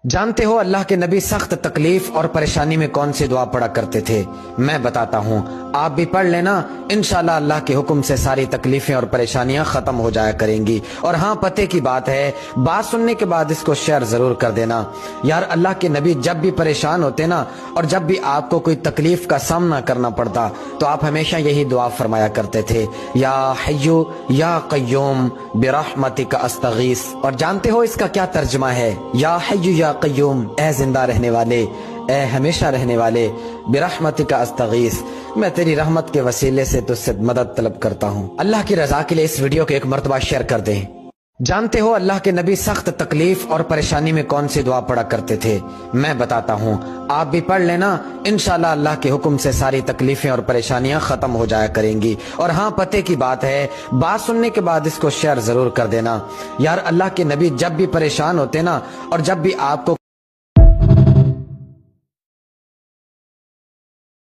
जानते हो अल्लाह के नबी सख्त तकलीफ और परेशानी में कौन सी दुआ पढ़ा करते थे? मैं बताता हूँ, आप भी पढ़ लेना। इंशाल्लाह अल्लाह के हुक्म से सारी तकलीफें और परेशानियां खत्म हो जाया करेंगी। और हाँ, पते की बात है, बात सुनने के बाद इसको शेयर जरूर कर देना। यार, अल्लाह के नबी जब भी परेशान होते ना, और जब भी आपको कोई तकलीफ का सामना करना पड़ता, तो आप हमेशा यही दुआ फरमाया करते थे, या हय्यु या कय्यूम बिरहमतिका अस्तगीस। और जानते हो इसका क्या तर्जुमा है? या हय्यु या कय्यूम, ए जिंदा रहने वाले, ए हमेशा रहने वाले, बिरहमतिका अस्तगीस, मैं तेरी रहमत के वसीले से तुझसे मदद तलब करता हूँ। अल्लाह की रजा के लिए इस वीडियो को एक मर्तबा शेयर कर दें। जानते हो अल्लाह के नबी सख्त तकलीफ और परेशानी में कौन सी दुआ पढ़ा करते थे? मैं बताता हूँ, आप भी पढ़ लेना। इंशाल्लाह अल्लाह के हुक्म से सारी तकलीफें और परेशानियां खत्म हो जाया करेंगी। और हाँ, पते की बात है, बात सुनने के बाद इसको शेयर जरूर कर देना। यार, अल्लाह के नबी जब भी परेशान होते ना, और जब भी आपको